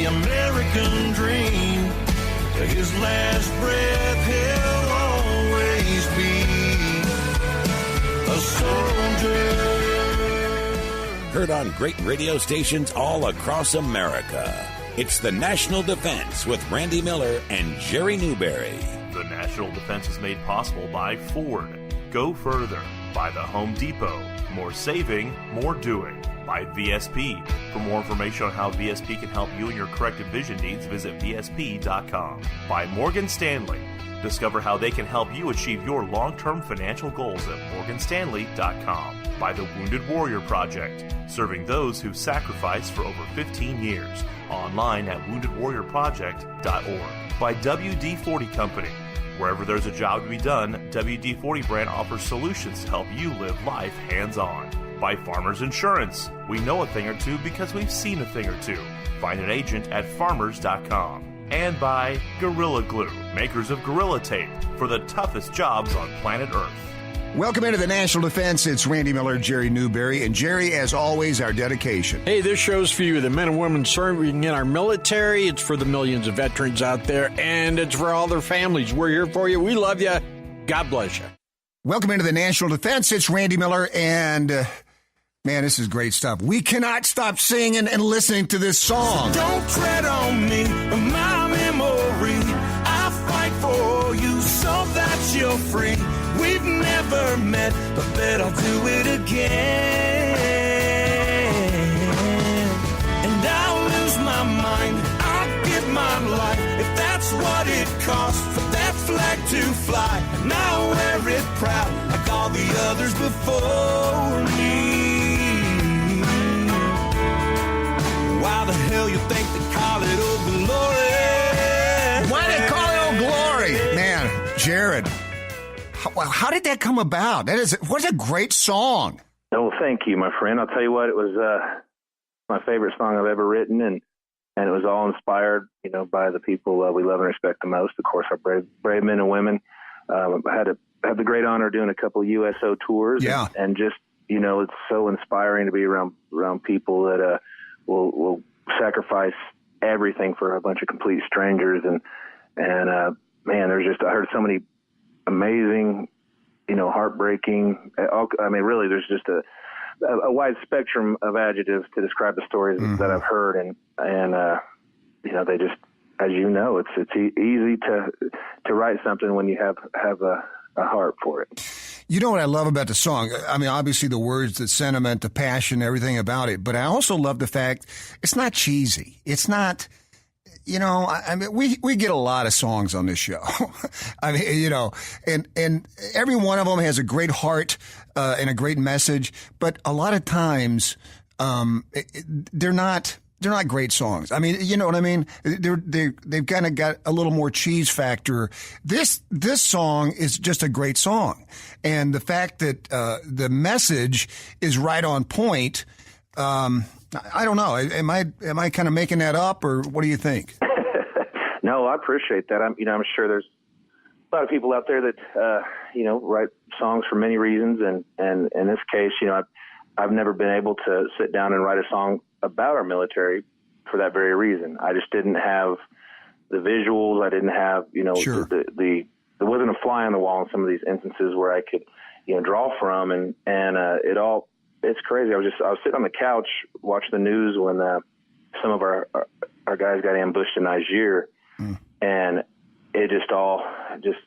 American dream. To his last breath, he'll always be a soldier. Heard on great radio stations all across America. It's the National Defense with Randy Miller and Jerry Newberry. The National Defense is made possible by Ford. Go further. By the Home Depot. More saving, more doing. By VSP. For more information on how VSP can help you and your corrective vision needs, visit VSP.com. By Morgan Stanley. Discover how they can help you achieve your long-term financial goals at morganstanley.com. By the Wounded Warrior Project. Serving those who've sacrificed for over 15 years. Online at woundedwarriorproject.org. By WD-40 Company. Wherever there's a job to be done, WD-40 brand offers solutions to help you live life hands-on. By Farmers Insurance. We know a thing or two because we've seen a thing or two. Find an agent at farmers.com. And by Gorilla Glue, makers of Gorilla Tape, for the toughest jobs on planet Earth. Welcome into the National Defense. It's Randy Miller, Jerry Newberry. And Jerry, as always, our dedication. Hey, this show's for you, the men and women serving in our military. It's for the millions of veterans out there, and it's for all their families. We're here for you. We love you. God bless you. Welcome into the National Defense. It's Randy Miller, and man, this is great stuff. We cannot stop singing and listening to this song. Don't tread on me, my memory. I fight for you so that you're free. We've never met, but bet I'll do it again. And I'll lose my mind, I'll give my life, if that's what it costs for that flag to fly. And I'll wear it proud, like all the others before me. Why the hell you think they call it Old Glory? Why they call it Old Glory? Man, Jerrod. How did that come about? What a great song. Oh, thank you, my friend. I'll tell you what, it was my favorite song I've ever written, and it was all inspired, by the people we love and respect the most. Of course, our brave men and women. I had the great honor of doing a couple of USO tours, yeah, and just it's so inspiring to be around people that will sacrifice everything for a bunch of complete strangers, and man, I heard so many amazing, heartbreaking. Really, there's just a wide spectrum of adjectives to describe the stories that I've heard, and they just, as it's easy to write something when you have a heart for it. You know what I love about the song? I mean, obviously the words, the sentiment, the passion, everything about it. But I also love the fact it's not cheesy. It's not. We get a lot of songs on this show. and every one of them has a great heart and a great message. But a lot of times, they're not great songs. I mean, you know what I mean? They've kind of got a little more cheese factor. This song is just a great song, and the fact that the message is right on point. I don't know. Am I kind of making that up, or what do you think? No, I appreciate that. I'm sure there's a lot of people out there that write songs for many reasons, and in this case, I've never been able to sit down and write a song about our military for that very reason. I just didn't have the visuals. I didn't have sure. there wasn't a fly on the wall in some of these instances where I could draw from, and it all. It's crazy. I was sitting on the couch watching the news when some of our guys got ambushed in Niger, and it just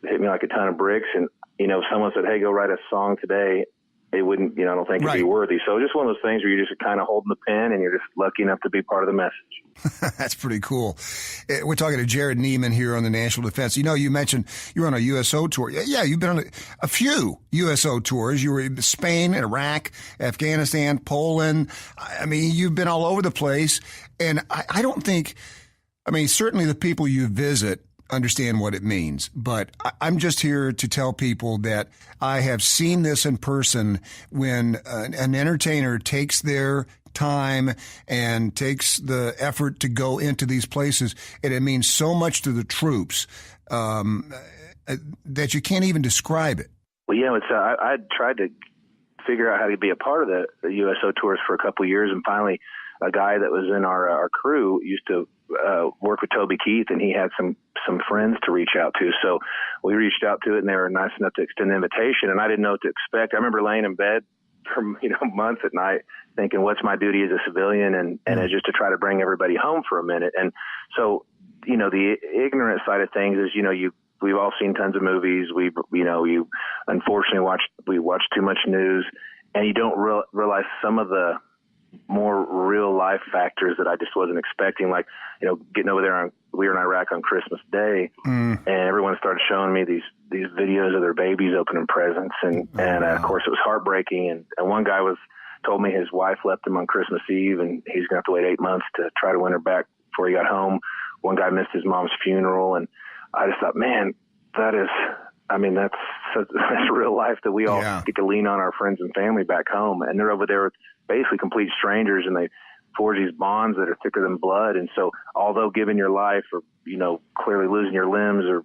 hit me like a ton of bricks. And if someone said, "Hey, go write a song today," it wouldn't. I don't think it'd be worthy. So it's just one of those things where you're just kind of holding the pen, and you're just lucky enough to be part of the message. That's pretty cool. We're talking to Jerrod Niemann here on the National Defense. You mentioned you were on a USO tour. Yeah, you've been on a few USO tours. You were in Spain, Iraq, Afghanistan, Poland. I mean, you've been all over the place. And I don't think, certainly the people you visit understand what it means. But I'm just here to tell people that I have seen this in person when an entertainer takes their time and takes the effort to go into these places, and it means so much to the troops that you can't even describe it. Well, I tried to figure out how to be a part of the USO tours for a couple of years, and finally a guy that was in our crew used to work with Toby Keith, and he had some friends to reach out to. So we reached out to it, and they were nice enough to extend the invitation, and I didn't know what to expect. I remember laying in bed for months at night thinking, what's my duty as a civilian, and it's just to try to bring everybody home for a minute. And so, the ignorant side of things is, we've all seen tons of movies. You unfortunately watch too much news, and you don't realize some of the more real life factors that I just wasn't expecting. Like, getting over there we were in Iraq on Christmas Day, and everyone started showing me these videos of their babies opening presents. And of course it was heartbreaking. And one guy told me his wife left him on Christmas Eve, and he's going to have to wait 8 months to try to win her back before he got home. One guy missed his mom's funeral. And I just thought, man, that's real life, that we all get to lean on our friends and family back home. And they're over there with basically complete strangers, and they forge these bonds that are thicker than blood. And so, although giving your life, or, clearly losing your limbs, or,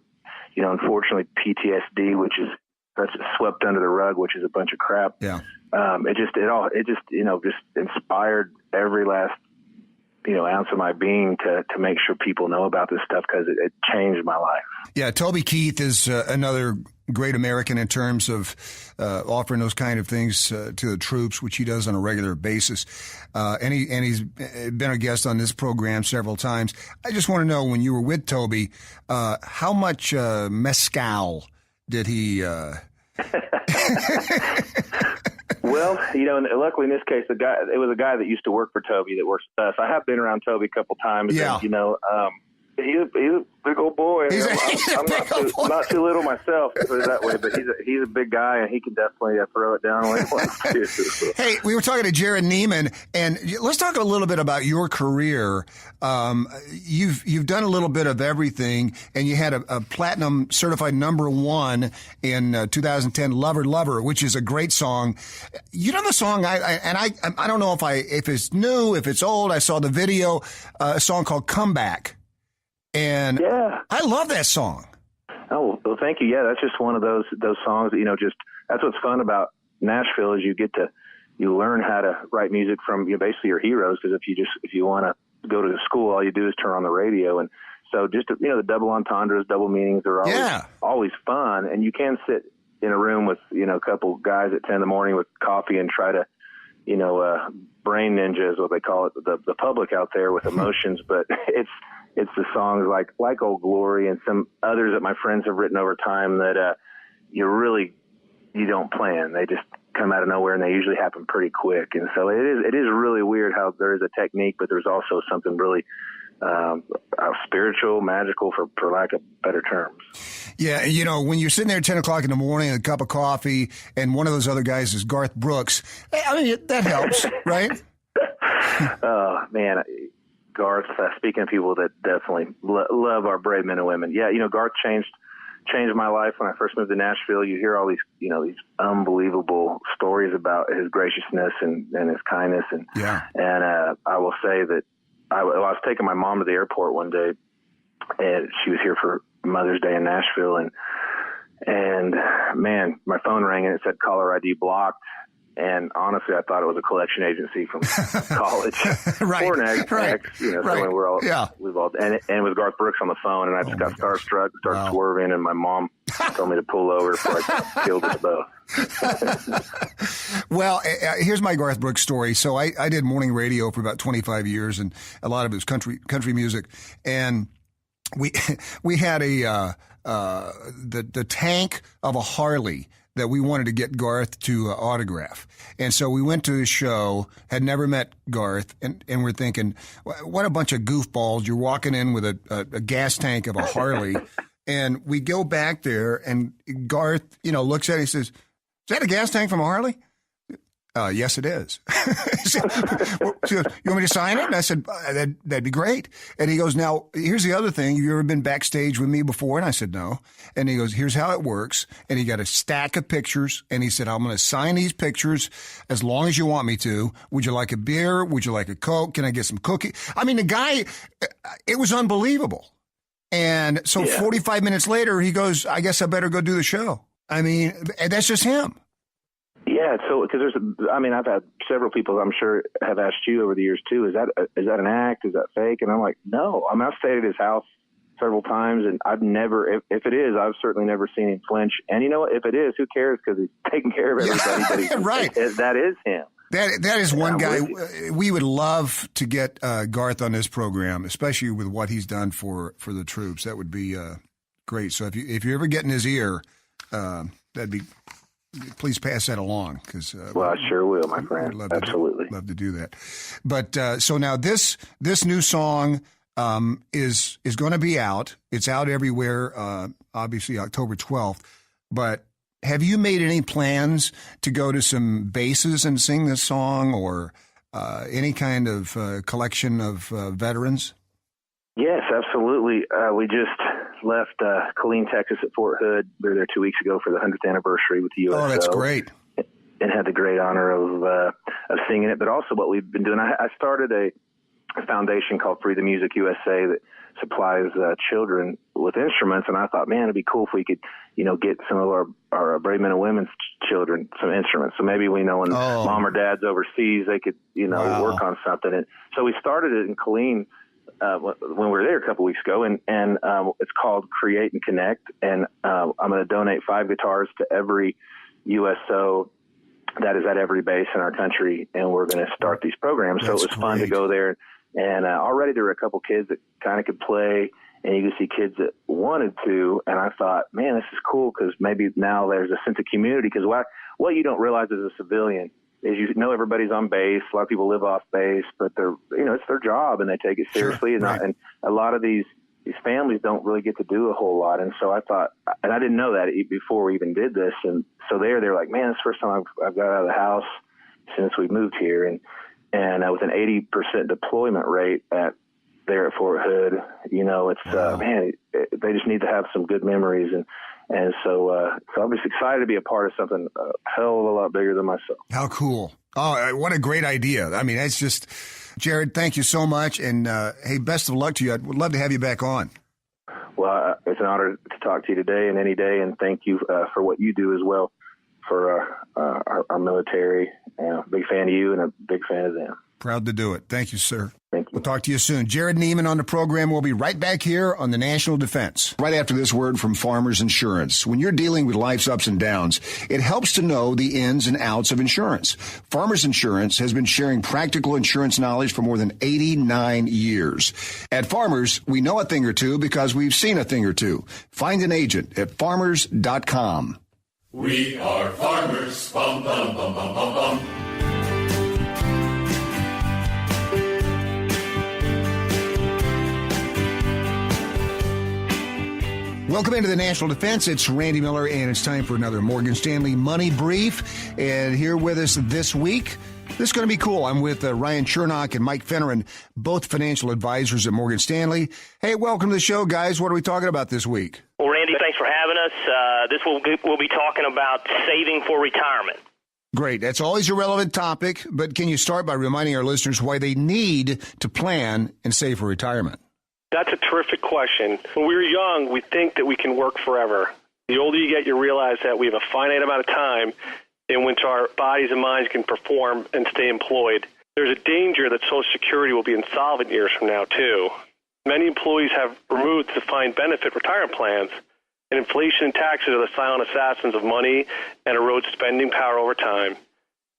unfortunately PTSD, which is that's swept under the rug, which is a bunch of crap. Yeah. It just inspired every last, ounce of my being to make sure people know about this stuff, because it changed my life. Yeah, Toby Keith is another great American in terms of offering those kind of things to the troops, which he does on a regular basis. And he's been a guest on this program several times. I just want to know, when you were with Toby, how much mezcal did he... Well, luckily in this case, it was a guy that used to work for Toby that works with us. I have been around Toby a couple times. Yeah. And, he's a big old boy. I'm not too little myself, to put it that way, but he's a big guy, and he can definitely throw it down when he wants to. Hey, we were talking to Jerrod Niemann, and let's talk a little bit about your career. You've done a little bit of everything, and you had a platinum certified #1 in 2010, "Lover Lover," which is a great song. You know the song, I don't know if it's new, if it's old. I saw the video, a song called "Comeback." And I love that song. Oh, well, thank you. Yeah, that's just one of those songs that, that's what's fun about Nashville, is you learn how to write music from basically your heroes. Because if you want to go to the school, all you do is turn on the radio. And so just, the double entendres, double meanings are always fun. And you can sit in a room with, a couple guys at 10 in the morning with coffee and try to, brain ninja is what they call it, the public out there with emotions. But it's the songs like Old Glory and some others that my friends have written over time that you don't plan. They just come out of nowhere, and they usually happen pretty quick. And so it is really weird how there is a technique, but there's also something really spiritual, magical, for lack of better terms. Yeah, when you're sitting there at 10 o'clock in the morning, a cup of coffee, and one of those other guys is Garth Brooks, that helps, right? Oh, man. Garth, speaking of people that definitely love our brave men and women. Yeah, Garth changed my life when I first moved to Nashville. You hear all these, these unbelievable stories about his graciousness and his kindness. And I will say that I was taking my mom to the airport one day, and she was here for Mother's Day in Nashville. And man, my phone rang, and it said caller ID blocked. And honestly, I thought it was a collection agency from college. Right. Or an ex, right. So we're all, we've all, and it was Garth Brooks on the phone, and I just got starstruck, started swerving, and my mom told me to pull over before I killed us both. Well, here's my Garth Brooks story. So I did morning radio for about 25 years, and a lot of it was country music. And we had the tank of a Harley that we wanted to get Garth to autograph. And so we went to his show, had never met Garth, and we're thinking, what a bunch of goofballs. You're walking in with a gas tank of a Harley. And we go back there, and Garth, looks at it and says, "Is that a gas tank from a Harley?" Yes, it is. She goes, "You want me to sign it?" And I said, that'd be great. And he goes, "Now, here's the other thing. Have you ever been backstage with me before?" And I said, "No." And he goes, "Here's how it works." And he got a stack of pictures. And he said, "I'm going to sign these pictures as long as you want me to. Would you like a beer? Would you like a Coke? Can I get some cookie?" I mean, the guy, it was unbelievable. And so 45 minutes later, he goes, "I guess I better go do the show." I mean, that's just him. Yeah, so because I've had several people I'm sure have asked you over the years too. Is that an act? Is that fake? And I'm like, no. I mean, I've stayed at his house several times, and I've never, if it is, I've certainly never seen him flinch. And you know what? If it is, who cares? Because he's taking care of everybody. But right. That is him. That is one guy we would love to get Garth on this program, especially with what he's done for the troops. That would be great. So if you ever get in his ear, that'd be. Please pass that along, because well, I sure will, my friend. Absolutely, love to do that. But so now this new song is going to be out. It's out everywhere. Obviously, October 12th. But have you made any plans to go to some bases and sing this song, or any kind of collection of veterans? Yes, absolutely. We just left Killeen, Texas at Fort Hood. We were there 2 weeks ago for the 100th anniversary with the USO. Oh, that's great. And had the great honor of singing it. But also what we've been doing, I started a foundation called Free the Music USA that supplies children with instruments. And I thought, man, it'd be cool if we could, get some of our brave men and women's children some instruments. So maybe when mom or dad's overseas, they could, work on something. And so we started it in Killeen when we were there a couple weeks ago, and it's called Create and Connect. And I'm going to donate 5 guitars to every USO that is at every base in our country, and we're going to start these programs. So it was fun to go there. And already there were a couple kids that kind of could play, and you could see kids that wanted to. And I thought, man, this is cool, because maybe now there's a sense of community. Because what you don't realize as a civilian is everybody's on base. A lot of people live off base, but it's their job, and they take it seriously. Sure, right. And a lot of these families don't really get to do a whole lot. And so I thought, and I didn't know that before we even did this. And so they're like, man, it's the first time I've got out of the house since we moved here. And with an 80% deployment rate there at Fort Hood, it's, wow. Man, they just need to have some good memories. And so I'm just excited to be a part of something a hell of a lot bigger than myself. How cool. Oh, what a great idea. I mean, it's just, Jerrod, thank you so much. And, hey, best of luck to you. I would love to have you back on. Well, it's an honor to talk to you today and any day. And thank you for what you do as well for our military. Big fan of you and a big fan of them. Proud to do it. Thank you, sir. Thank you. We'll talk to you soon. Jerrod Niemann on the program. We'll be right back here on the National Defense. Right after this word from Farmers Insurance. When you're dealing with life's ups and downs, it helps to know the ins and outs of insurance. Farmers Insurance has been sharing practical insurance knowledge for more than 89 years. At Farmers, we know a thing or two because we've seen a thing or two. Find an agent at farmers.com. We are farmers. Bum, bum, bum, bum, bum, bum. Welcome into the National Defense. It's Randy Miller, and it's time for another Morgan Stanley Money Brief. And here with us this week, this is going to be cool. I'm with Ryan Chernock and Mike Fenneran, both financial advisors at Morgan Stanley. Hey, welcome to the show, guys. What are we talking about this week? Well, Randy, thanks for having us. We'll be talking about saving for retirement. Great. That's always a relevant topic, but can you start by reminding our listeners why they need to plan and save for retirement? That's a terrific question. When we were young, we think that we can work forever. The older you get, you realize that we have a finite amount of time in which our bodies and minds can perform and stay employed. There's a danger that Social Security will be insolvent years from now, too. Many employees have removed defined benefit retirement plans, and inflation and taxes are the silent assassins of money and erode spending power over time.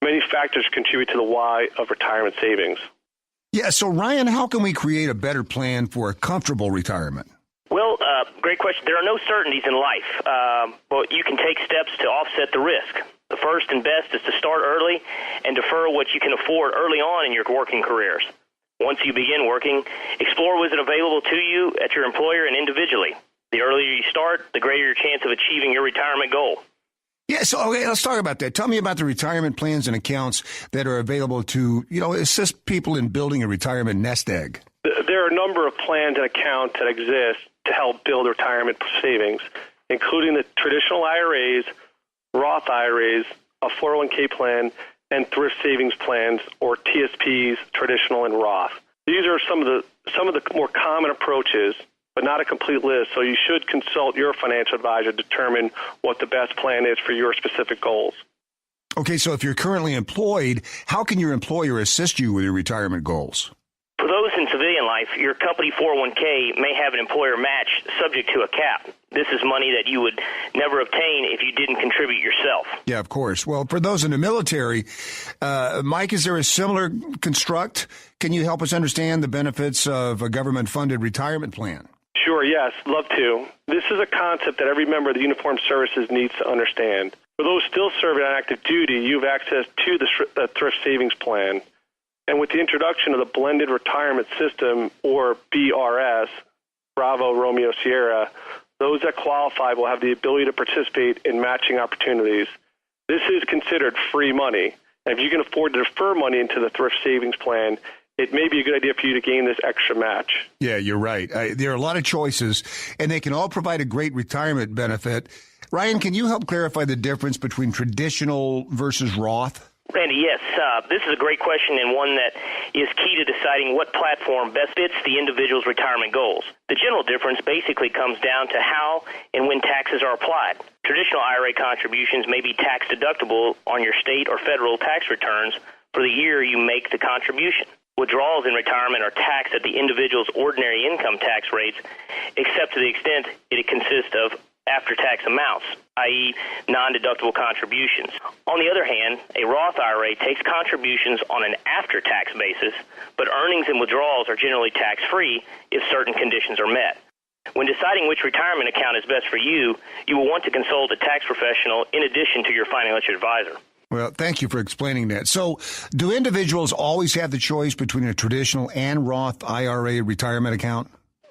Many factors contribute to the why of retirement savings. Yeah, so Ryan, how can we create a better plan for a comfortable retirement? Well, great question. There are no certainties in life, but you can take steps to offset the risk. The first and best is to start early and defer what you can afford early on in your working careers. Once you begin working, explore what is available to you at your employer and individually. The earlier you start, the greater your chance of achieving your retirement goal. Yeah, so okay, let's talk about that. Tell me about the retirement plans and accounts that are available to, assist people in building a retirement nest egg. There are a number of plans and accounts that exist to help build retirement savings, including the traditional IRAs, Roth IRAs, a 401k plan, and thrift savings plans, or TSPs, traditional and Roth. These are some of the more common approaches, but not a complete list, so you should consult your financial advisor to determine what the best plan is for your specific goals. Okay, so if you're currently employed, how can your employer assist you with your retirement goals? For those in civilian life, your company 401k may have an employer match subject to a cap. This is money that you would never obtain if you didn't contribute yourself. Yeah, of course. Well, for those in the military, Mike, is there a similar construct? Can you help us understand the benefits of a government-funded retirement plan? Sure, yes, love to. This is a concept that every member of the Uniformed Services needs to understand. For those still serving on active duty, you have access to the Thrift Savings Plan. And with the introduction of the Blended Retirement System, or BRS, Bravo Romeo Sierra, those that qualify will have the ability to participate in matching opportunities. This is considered free money. And if you can afford to defer money into the Thrift Savings Plan, it may be a good idea for you to gain this extra match. Yeah, you're right. There are a lot of choices, and they can all provide a great retirement benefit. Ryan, can you help clarify the difference between traditional versus Roth? Randy, yes. This is a great question and one that is key to deciding what platform best fits the individual's retirement goals. The general difference basically comes down to how and when taxes are applied. Traditional IRA contributions may be tax deductible on your state or federal tax returns for the year you make the contribution. Withdrawals in retirement are taxed at the individual's ordinary income tax rates, except to the extent it consists of after-tax amounts, i.e. non-deductible contributions. On the other hand, a Roth IRA takes contributions on an after-tax basis, but earnings and withdrawals are generally tax-free if certain conditions are met. When deciding which retirement account is best for you, you will want to consult a tax professional in addition to your financial advisor. Well, thank you for explaining that. So, do individuals always have the choice between a traditional and Roth IRA retirement account?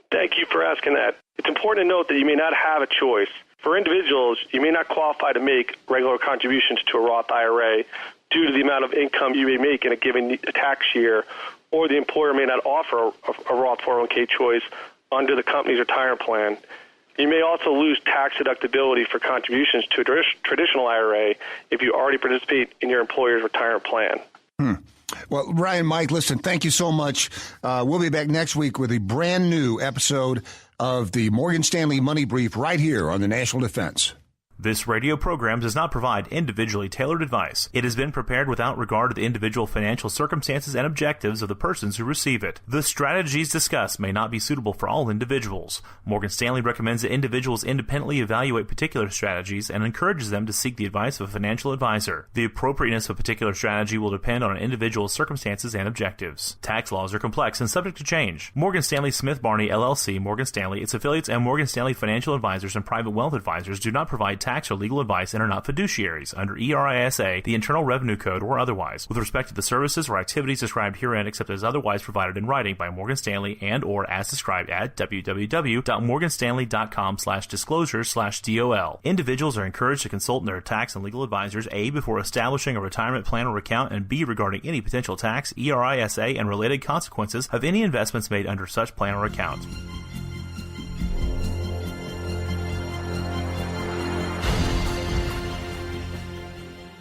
Thank you for asking that. It's important to note that you may not have a choice. For individuals, you may not qualify to make regular contributions to a Roth IRA due to the amount of income you may make in a given tax year, or the employer may not offer a Roth 401k choice under the company's retirement plan. You may also lose tax deductibility for contributions to a traditional IRA if you already participate in your employer's retirement plan. Well, Ryan, Mike, listen, thank you so much. We'll be back next week with a brand new episode of the Morgan Stanley Money Brief right here on the National Defense. This radio program does not provide individually tailored advice. It has been prepared without regard to the individual financial circumstances and objectives of the persons who receive it. The strategies discussed may not be suitable for all individuals. Morgan Stanley recommends that individuals independently evaluate particular strategies and encourages them to seek the advice of a financial advisor. The appropriateness of a particular strategy will depend on an individual's circumstances and objectives. Tax laws are complex and subject to change. Morgan Stanley Smith Barney, LLC, Morgan Stanley, its affiliates, and Morgan Stanley Financial Advisors and Private Wealth Advisors do not provide tax or legal advice and are not fiduciaries under ERISA, the Internal Revenue Code, or otherwise, with respect to the services or activities described herein except as otherwise provided in writing by Morgan Stanley and or as described at www.morganstanley.com/disclosures/DOL. Individuals are encouraged to consult their tax and legal advisors, A, before establishing a retirement plan or account, and B, regarding any potential tax, ERISA, and related consequences of any investments made under such plan or account.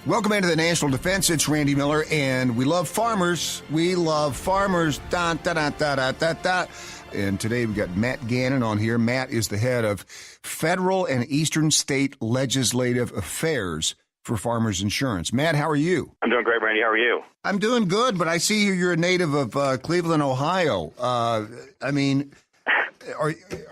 Welcome into the National Defense. It's Randy Miller, and we love farmers. We love farmers. Da, da, da, da, da, da, da. And today we've got Matt Gannon on here. Matt is the head of Federal and Eastern State Legislative Affairs for Farmers Insurance. Matt, how are you? I'm doing great, Randy. How are you? I'm doing good, but I see here you're a native of Cleveland, Ohio. I mean, are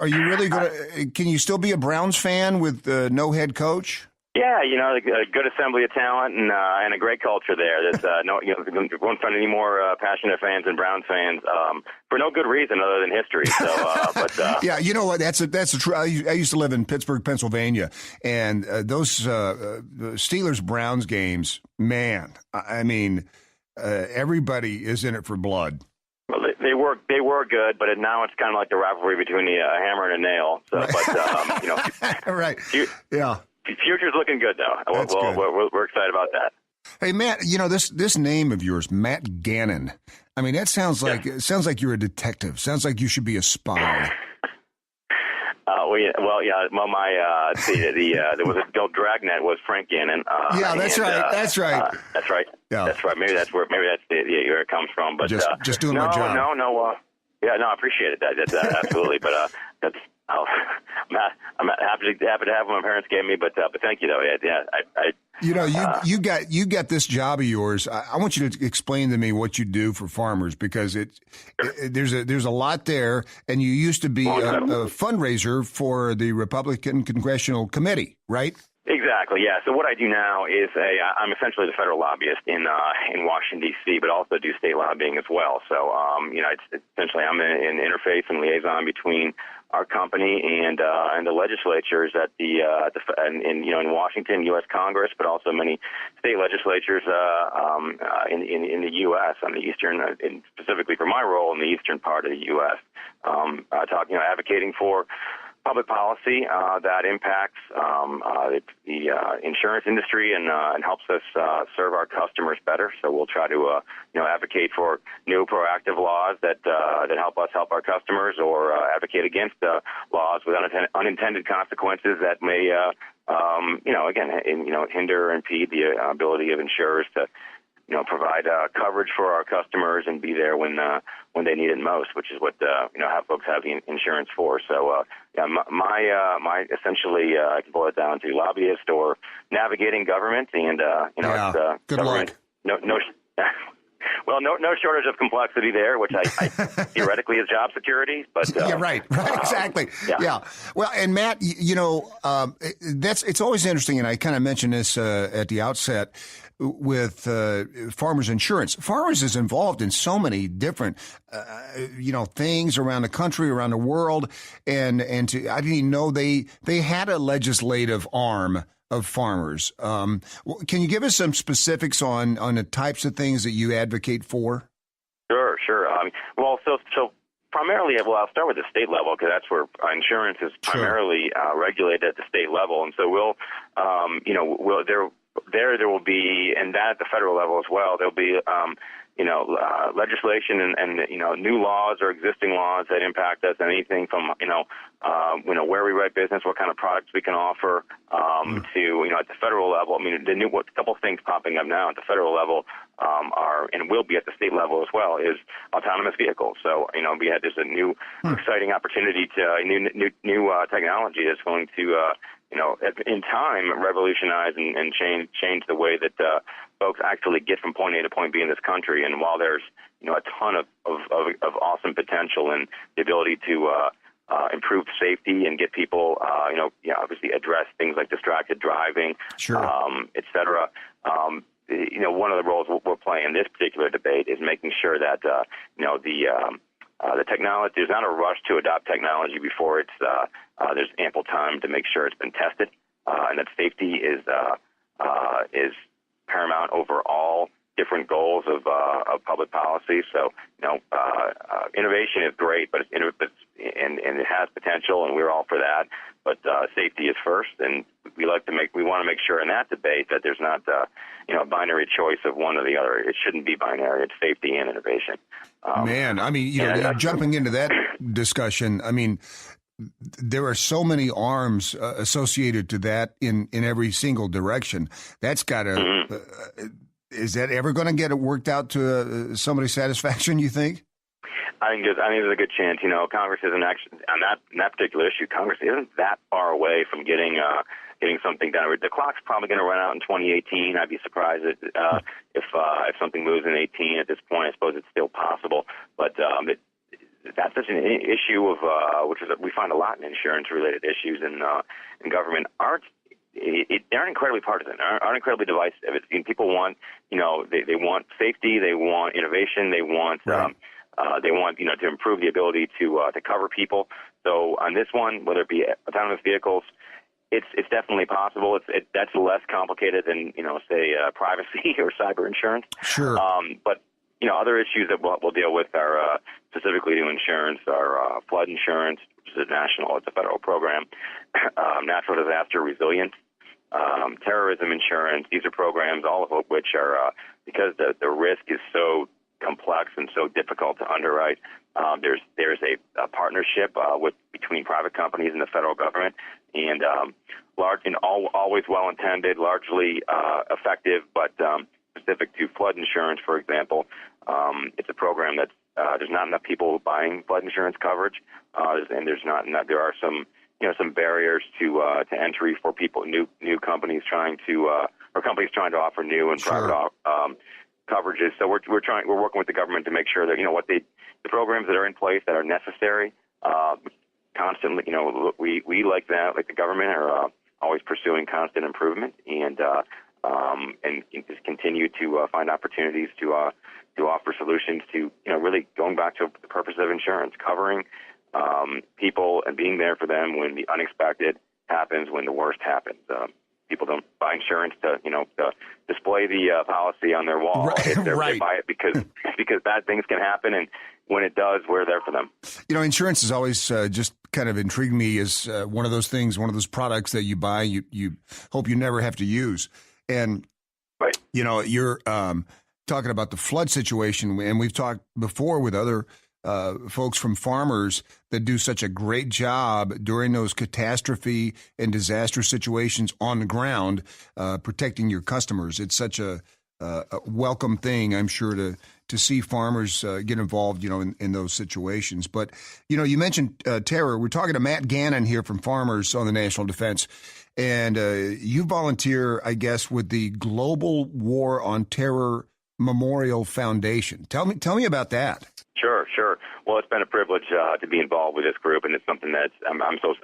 you really going to – can you still be a Browns fan with no head coach? Yeah, you know, a good assembly of talent and a great culture there. There's won't find any more passionate fans than Browns fans for no good reason other than history. So, yeah, you know what? That's a true. I used to live in Pittsburgh, Pennsylvania, and those Steelers Browns games, man. I mean, everybody is in it for blood. Well, they were good, but now it's kind of like the rivalry between a hammer and a nail. So, right. But you know, right? Yeah. Future's looking good, though. We're excited about that. Hey, Matt, you know, this name of yours, Matt Gannon. I mean, that sounds like it sounds like you're a detective. Sounds like you should be a spy. There was a old dragnet was Frank Gannon. Yeah, that's right. That's right. Yeah. That's right. Maybe that's where it comes from. But just doing my job. I appreciate it. That's absolutely. But I'm happy to have what my parents gave me, but thank you though. You got this job of yours. I want you to explain to me what you do for farmers, because there's a lot there, and you used to be a fundraiser for the Republican Congressional Committee, right? Exactly, yeah. So what I do now is I'm essentially the federal lobbyist in Washington D.C., but also do state lobbying as well. So it's essentially I'm an interface and liaison between our company and the legislatures at in Washington, U.S. Congress, but also many state legislatures in the U.S. on the eastern, and specifically for my role in the eastern part of the U.S. Advocating for public policy that impacts the insurance industry and helps us serve our customers better. So we'll try to advocate for new proactive laws that help us help our customers, or advocate against laws with unintended consequences that may hinder or impede the ability of insurers to provide coverage for our customers and be there when they need it most, which is what how folks have the insurance for. So my essentially I can boil it down to lobbyist or navigating government, and it's good government. luck. No shortage of complexity there, which I theoretically is job security, but right, exactly. Yeah. Well, and Matt, it's always interesting, and I kind of mentioned this at the outset with Farmers Insurance. Farmers is involved in so many different things around the country, around the world, and I didn't even know they had a legislative arm of farmers. Can you give us some specifics on the types of things that you advocate for? Sure. So primarily, I'll start with the state level, because that's where insurance is primarily regulated at the state level, and so there will be, and that at the federal level as well, there'll be legislation and new laws or existing laws that impact us, and anything from where we write business, what kind of products we can offer, to at the federal level. I mean, a couple things popping up now at the federal level are, and will be at the state level as well, is autonomous vehicles. So there's a new exciting opportunity to new technology that's going to in time revolutionize and change the way that folks actually get from point A to point B in this country. And while there's a ton of awesome potential and the ability to improve safety and get people obviously address things like distracted driving, et cetera. One of the roles we're playing in this particular debate is making sure that the technology, there's not a rush to adopt technology before there's ample time to make sure it's been tested, and that safety is paramount over all different goals of public policy. So innovation is great, but it has potential, and we're all for that. But safety is first, and we want to make sure in that debate that there's not a binary choice of one or the other. It shouldn't be binary. It's safety and innovation. Jumping into that discussion, I mean, there are so many arms associated to that in every single direction. That's got to. Is that ever going to get it worked out to somebody's satisfaction, you think? I think there's a good chance. Congress isn't actually on that particular issue. Congress isn't that far away from getting something done. The clock's probably going to run out in 2018. I'd be surprised if something moves in 18 at this point. I suppose it's still possible, but that's such an issue of which is we find a lot in insurance-related issues in government they're incredibly partisan, aren't incredibly divisive. People want, they want safety, they want innovation, they want to improve the ability to cover people. So on this one, whether it be autonomous vehicles, it's definitely possible. That's less complicated than say privacy or cyber insurance. Sure. But other issues that we'll deal with are specifically to insurance are flood insurance, which is it's a federal program, natural disaster resilience, terrorism insurance. These are programs, all of which are because the risk is so complex and so difficult to underwrite. There's a partnership between private companies and the federal government, and always well intended, largely effective, but specific to flood insurance, for example. It's a program that's there's not enough people buying flood insurance coverage, and there are some barriers to entry for people, new companies trying to to offer new and private coverages. So we're working with the government to make sure that the programs that are in place that are necessary. Constantly, we like the government are always pursuing constant improvement and just continue to find opportunities to offer solutions to really going back to the purpose of insurance, covering people and being there for them when the unexpected happens, when the worst happens. People don't buy insurance to display the policy on their wall. Right. They buy it because bad things can happen, and when it does, we're there for them. Insurance has always just kind of intrigued me as one of those things, one of those products that you buy, you hope you never have to use. And, right. You're talking about the flood situation, and we've talked before with other folks from farmers that do such a great job during those catastrophe and disaster situations on the ground, protecting your customers. It's such a welcome thing, I'm sure, to see farmers get involved, in those situations. But, you mentioned terror. We're talking to Matt Gannon here from Farmers on the National Defense. And you volunteer, I guess, with the Global War on Terror Memorial Foundation. Tell me about that. Sure. Well, it's been a privilege to be involved with this group, and it's something that I'm so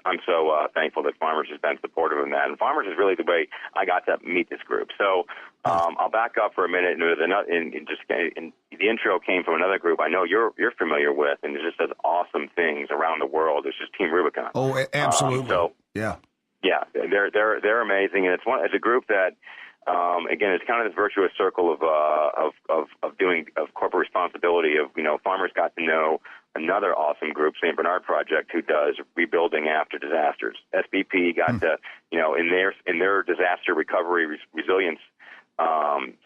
thankful that Farmers has been supportive of that. And Farmers is really the way I got to meet this group. So I'll back up for a minute, and the intro came from another group I know you're familiar with, and it just does awesome things around the world. It's just Team Rubicon. Oh, absolutely. Yeah, they're amazing, and it's a group that. Again, it's kind of this virtuous circle of corporate responsibility. Farmers got to know another awesome group, St. Bernard Project, who does rebuilding after disasters. SBP got to, in their disaster recovery resilience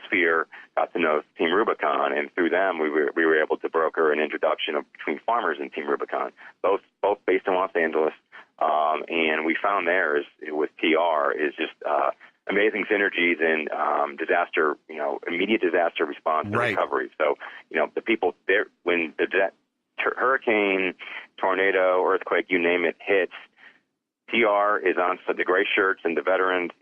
sphere, got to know Team Rubicon, and through them, we were able to broker an introduction between farmers and Team Rubicon, both based in Los Angeles, and we found theirs with TR is just. Amazing synergies in disaster, immediate disaster response and recovery. So, the people there, when the hurricane, tornado, earthquake, you name it, hits, TR is on the gray shirts and the veteran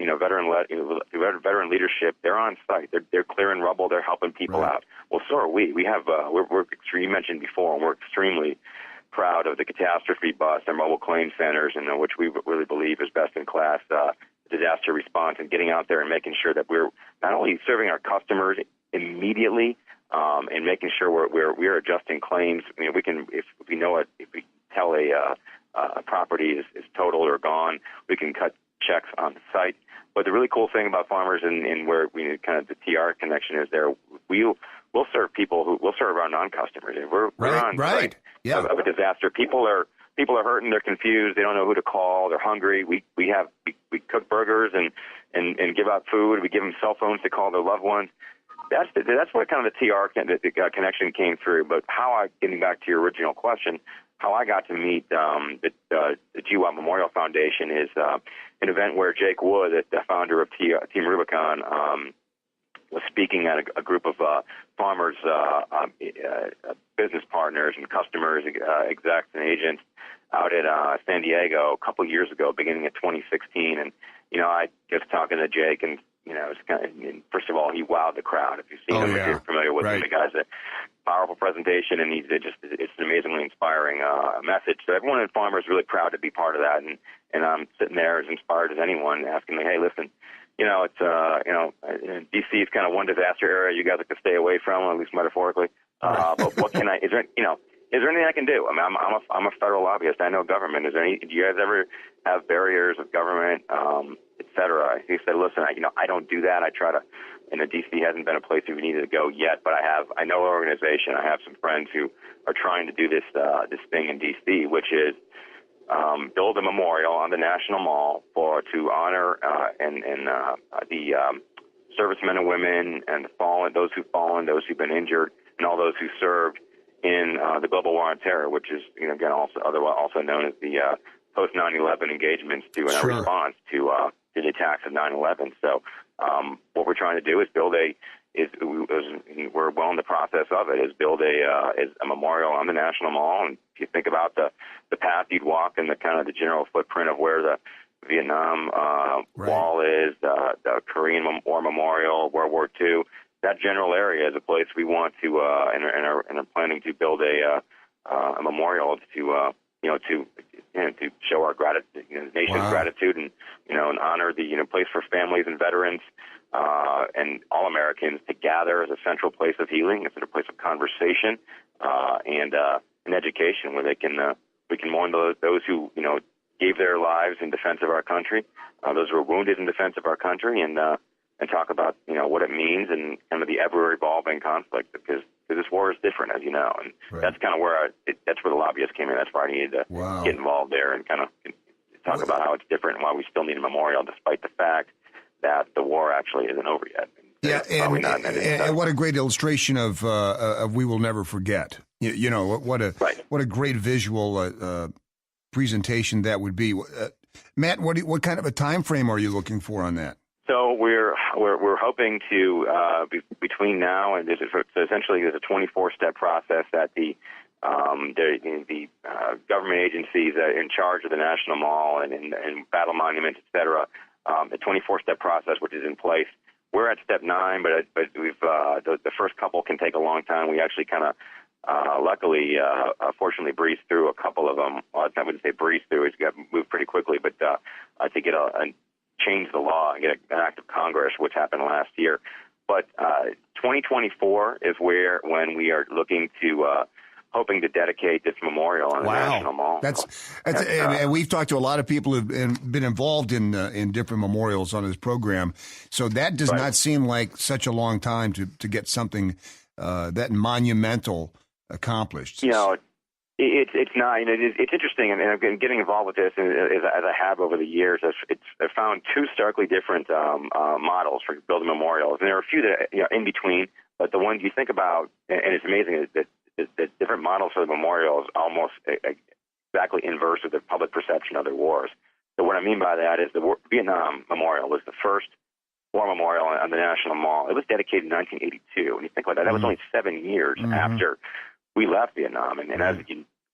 leadership. They're on site. They're clearing rubble. They're helping people out. Well, so are we. We have you mentioned before, and we're extremely proud of the catastrophe bus, our mobile claim centers, and which we really believe is best in class. Disaster response and getting out there and making sure that we're not only serving our customers immediately and making sure we're adjusting claims. We can if we tell a property is totaled or gone, we can cut checks on the site. But the really cool thing about Farmers and where we kind of the TR connection is there, we'll serve people we'll serve our non-customers. We're on site of a disaster. People are hurting. They're confused. They don't know who to call. They're hungry. We cook burgers and give out food. We give them cell phones to call their loved ones. That's what kind of the TR connection came through. But getting back to your original question, how I got to meet the GWAT Memorial Foundation is an event where Jake Wood, the founder of Team Rubicon, was speaking at a group of farmers, business partners and customers, execs and agents out at San Diego a couple of years ago, beginning of 2016. And, I was talking to Jake, and, first of all, he wowed the crowd. If you've seen him, if you're familiar with him, the guy's a powerful presentation, and it's an amazingly inspiring message. So everyone in Farmers is really proud to be part of that. And I'm sitting there as inspired as anyone, asking me, hey, listen, D.C. is kind of one disaster area you guys have to stay away from, at least metaphorically. But what can is there anything I can do? I mean, I'm a federal lobbyist. I know government. Do you guys ever have barriers with government, et cetera? He said, listen, I don't do that. I try to, D.C. hasn't been a place we needed to go yet, but I know an organization. I have some friends who are trying to do this thing in D.C., which is build a memorial on the National Mall to honor the servicemen and women and those who've fallen, those who've been injured, and all those who served in the global war on terror, which is again also known as the post 9/11 engagements to a response to the attacks of 9/11. So what we're trying to do is build a we're well in the process of it, is build a memorial on the National Mall. And if you think about the path you'd walk and the kind of the general footprint of where the Vietnam Wall is, the Korean War Memorial, World War II, that general area is a place we want to and are planning to build a memorial to show our gratitude, the nation's gratitude, and and honor the place for families and veterans and all Americans to gather as a central place of healing, as a place of conversation and education, where we can mourn those who gave their lives in defense of our country, those who were wounded in defense of our country, and talk about what it means and kind of the ever evolving conflict, because this war is different, as you know, and that's kind of where that's where the lobbyists came in. That's where I needed to get involved there and kind of talk about how it's different and why we still need a memorial, despite the fact that the war actually isn't over yet. Yeah, and what a great illustration of we will never forget. What a great visual presentation that would be. Matt, what kind of a time frame are you looking for on that? So we're hoping to between now and so essentially there's a 24-step process that the government agencies in charge of the National Mall and battle monuments, et cetera, the 24-step process which is in place. We're at step 9, but we've the first couple can take a long time. We actually kind of luckily, fortunately, breezed through a couple of them. Well, I wouldn't say breezed through; it's got moved pretty quickly. But to get change the law and get an act of Congress, which happened last year. But 2024 is when we are looking to hoping to dedicate this memorial on the National Mall. And we've talked to a lot of people who've been involved in different memorials on this program. So that does not seem like such a long time to get something that monumental accomplished. It's not. It's interesting, and I've been getting involved with this as I have over the years. I've found two starkly different models for building memorials, and there are a few that in between. But the ones you think about, and it's amazing that the different models for the memorials almost exactly inverse of the public perception of their wars. So what I mean by that is the Vietnam Memorial was the first war memorial on the National Mall. It was dedicated in 1982. When you think about that, that was only 7 years after we left Vietnam. And as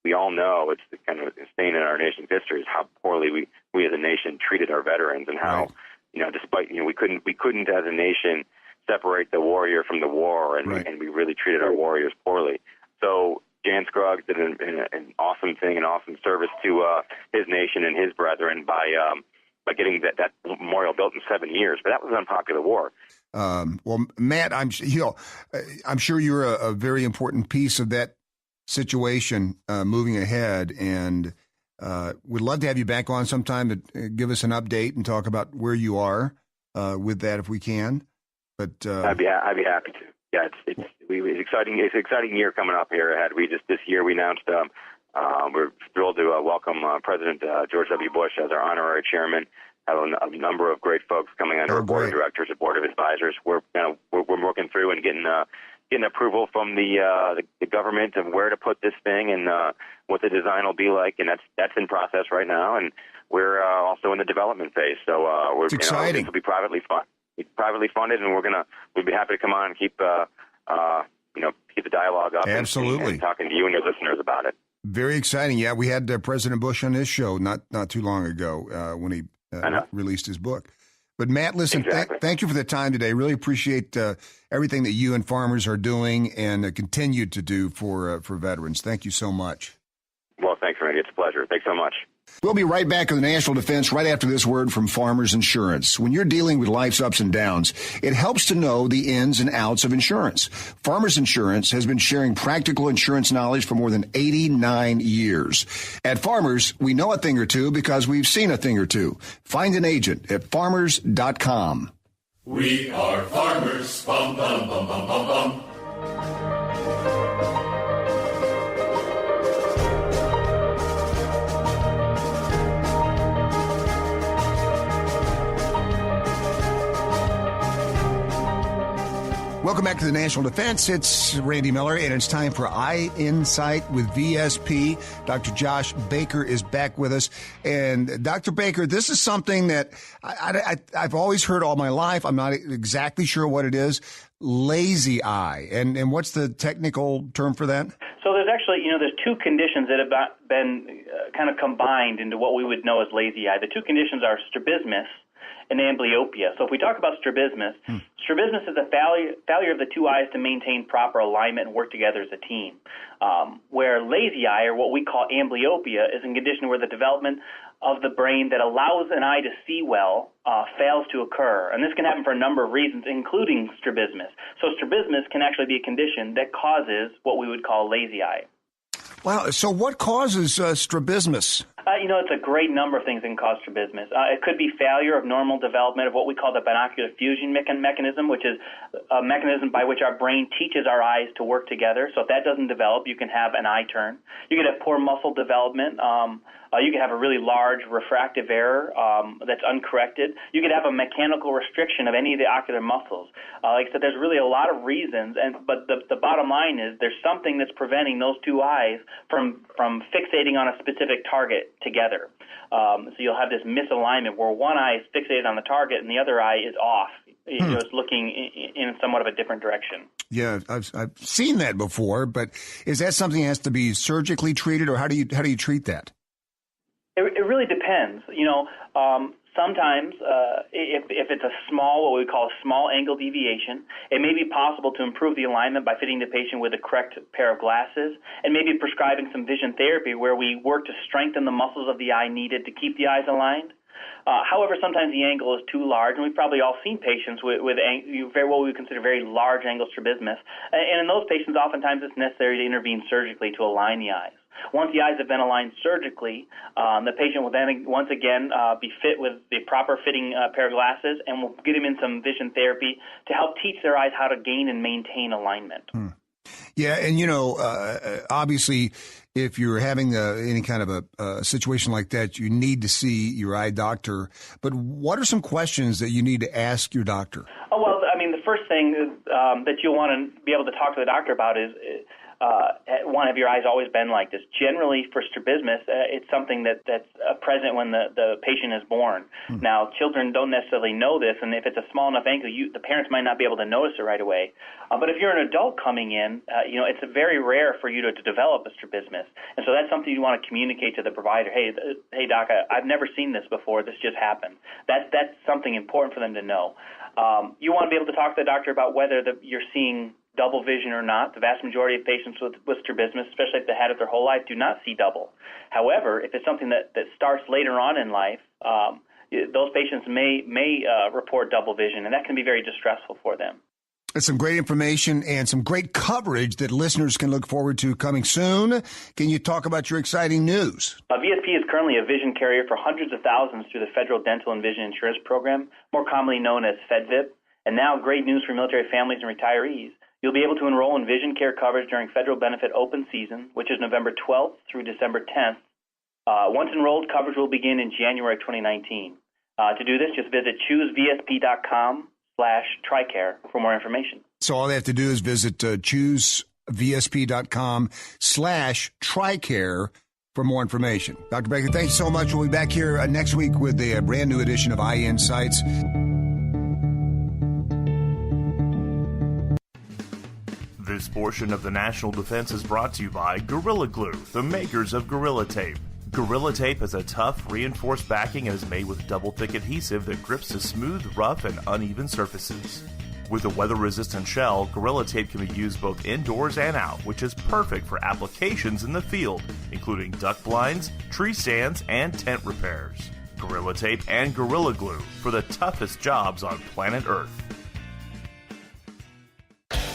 we all know, it's the kind of stain in our nation's history is how poorly we as a nation treated our veterans, and how despite we couldn't as a nation separate the warrior from the war, and we really treated our warriors poorly. So Jan Scruggs did an awesome thing, an awesome service to his nation and his brethren by getting that memorial built in 7 years. But that was an unpopular war. Well, Matt, I'm sure you're a very important piece of that situation moving ahead, and we'd love to have you back on sometime to give us an update and talk about where you are with that if we can. But I'd be happy to. Yeah, it's exciting. It's an exciting year coming up here ahead. This year we announced we're thrilled to welcome President George W. Bush as our honorary chairman. Have a number of great folks coming under our board of directors, a board of advisors. We're working through and getting approval from the government of where to put this thing and what the design will be like, and that's in process right now. And we're also in the development phase. So we're exciting. This will be privately funded, and we'd be happy to come on and keep the dialogue up. Absolutely, and talking to you and your listeners about it. Very exciting. Yeah, we had President Bush on this show not too long ago when he released his book. But Matt, listen, thank you for the time today. Really appreciate everything that you and farmers are doing and continue to do for veterans. Thank you so much. Well, thanks, Randy. It's a pleasure. Thanks so much. We'll be right back on the National Defense right after this word from Farmers Insurance. When you're dealing with life's ups and downs, it helps to know the ins and outs of insurance. Farmers Insurance has been sharing practical insurance knowledge for more than 89 years. At Farmers, we know a thing or two because we've seen a thing or two. Find an agent at farmers.com. We are farmers. Bum, bum, bum, bum, bum, bum. Welcome back to the National Defense. It's Randy Miller, and it's time for Eye Insight with VSP. Dr. Josh Baker is back with us. And Dr. Baker, this is something that I've always heard all my life. I'm not exactly sure what it is, lazy eye. And what's the technical term for that? So there's actually, there's two conditions that have been kind of combined into what we would know as lazy eye. The two conditions are strabismus and amblyopia. So if we talk about strabismus, strabismus is the failure of the two eyes to maintain proper alignment and work together as a team. Where lazy eye, or what we call amblyopia, is a condition where the development of the brain that allows an eye to see well fails to occur. And this can happen for a number of reasons, including strabismus. So strabismus can actually be a condition that causes what we would call lazy eye. Wow. So what causes strabismus? It's a great number of things that can cause strabismus. It could be failure of normal development of what we call the binocular fusion mechanism, which is a mechanism by which our brain teaches our eyes to work together. So if that doesn't develop, you can have an eye turn. You could have poor muscle development. You could have a really large refractive error that's uncorrected. You could have a mechanical restriction of any of the ocular muscles. Like I said, there's really a lot of reasons, but the bottom line is there's something that's preventing those two eyes from fixating on a specific target together. So you'll have this misalignment where one eye is fixated on the target and the other eye is off. It's looking in somewhat of a different direction. Yeah, I've seen that before, but is that something that has to be surgically treated, or how do you treat that? It really depends. Sometimes if it's a small, what we call a small angle deviation, it may be possible to improve the alignment by fitting the patient with the correct pair of glasses and maybe prescribing some vision therapy where we work to strengthen the muscles of the eye needed to keep the eyes aligned. However, sometimes the angle is too large, and we've probably all seen patients with very what we would consider very large angle strabismus. And in those patients, oftentimes it's necessary to intervene surgically to align the eyes. Once the eyes have been aligned surgically, the patient will then once again be fit with the proper fitting pair of glasses, and we'll get him in some vision therapy to help teach their eyes how to gain and maintain alignment. Yeah, and obviously, if you're having any kind of a situation like that, you need to see your eye doctor. But what are some questions that you need to ask your doctor? Oh, well, the first thing that you'll want to be able to talk to the doctor about is, one, have your eyes always been like this? Generally, for strabismus, it's something that's present when the patient is born. Now, children don't necessarily know this, and if it's a small enough angle, the parents might not be able to notice it right away. But if you're an adult coming in, it's very rare for you to develop a strabismus. And so that's something you want to communicate to the provider. Hey, doc, I've never seen this before. This just happened. That's something important for them to know. You want to be able to talk to the doctor about whether you're seeing double vision or not. The vast majority of patients with strabismus, especially if they had it their whole life, do not see double. However, if it's something that starts later on in life, those patients may report double vision, and that can be very distressful for them. That's some great information and some great coverage that listeners can look forward to coming soon. Can you talk about your exciting news? VSP is currently a vision carrier for hundreds of thousands through the Federal Dental and Vision Insurance Program, more commonly known as FedVIP. And now, great news for military families and retirees. You'll be able to enroll in vision care coverage during federal benefit open season, which is November 12th through December 10th. Once enrolled, coverage will begin in January 2019. To do this, just visit choosevsp.com/TRICARE for more information. So all they have to do is visit choosevsp.com/TRICARE for more information. Dr. Baker, thank you so much. We'll be back here next week with a brand new edition of Eye Insights. This portion of the National Defense is brought to you by Gorilla Glue, the makers of Gorilla Tape. Gorilla Tape has a tough, reinforced backing and is made with double-thick adhesive that grips to smooth, rough, and uneven surfaces. With a weather-resistant shell, Gorilla Tape can be used both indoors and out, which is perfect for applications in the field, including duck blinds, tree stands, and tent repairs. Gorilla Tape and Gorilla Glue for the toughest jobs on planet Earth.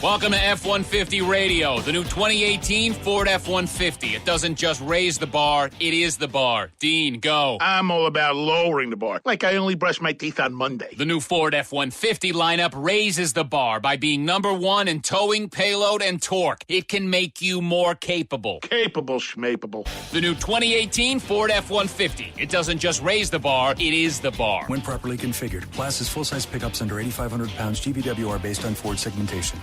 Welcome to F-150 Radio, the new 2018 Ford F-150. It doesn't just raise the bar, it is the bar. Dean, go. I'm all about lowering the bar, like I only brush my teeth on Monday. The new Ford F-150 lineup raises the bar by being number one in towing, payload, and torque. It can make you more capable. Capable schmapable. The new 2018 Ford F-150. It doesn't just raise the bar, it is the bar. When properly configured, classes full-size pickups under 8,500 pounds GVW are based on Ford segmentation.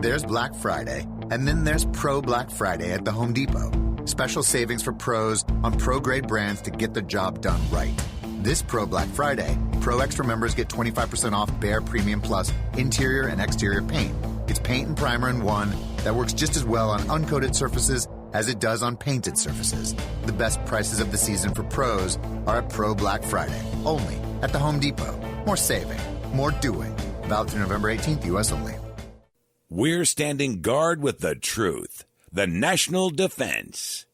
There's Black Friday, and then there's Pro Black Friday at the Home Depot. Special savings for pros on pro-grade brands to get the job done right. This Pro Black Friday, Pro Extra members get 25% off Behr Premium Plus interior and exterior paint. It's paint and primer in one that works just as well on uncoated surfaces as it does on painted surfaces. The best prices of the season for pros are at Pro Black Friday, only at the Home Depot. More saving, more doing. Valid through November 18th, U.S. only. We're standing guard with the truth. The National Defense.